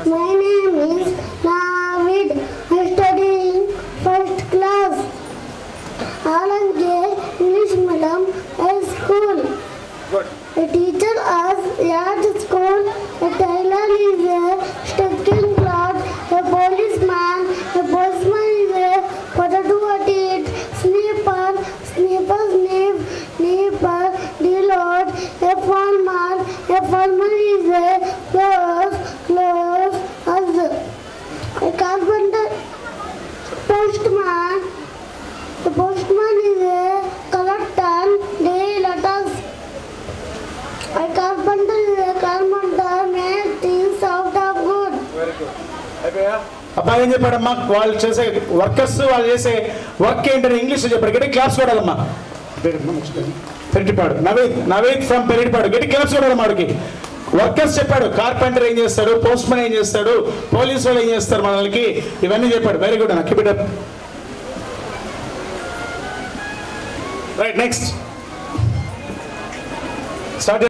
My name is Navid. I study in first class. Alange English Medium High School. Good. A teacher us at school. A tailor is a stocking cloth. A policeman. A postman is a potato at it. Sniper. Sniper sniff. Sniper deload. A farmer. A farmer is a close. Close as a carpenter. Postman. The postman is a collector. They let us. A carpenter is a carpenter. Make things out of wood. Very good. అయిపోయా అబ్బాయి ఏం చెప్పాడమ్మా వాళ్ళు చేసే workers వాళ్ళు చేసే work ఏంటని ఇంగ్లీష్లో చెప్పాడు గట్టి క్లాప్స్ కొడాలమ్మా పెరిటిపాడు నవీద్ ఫ్రమ్ పెరిటిపాడు గట్టి క్లాప్స్ కొడాలమ్మా వాడికి వర్కర్స్ చెప్పాడు కార్పెంటర్ ఏం చేస్తాడు పోస్ట్ మ్యాన్ ఏం చేస్తాడు పోలీసు వాళ్ళు ఏం చేస్తారు మనకి ఇవన్నీ చెప్పాడు వెరీ గుడ్ అన్న keep it up right next start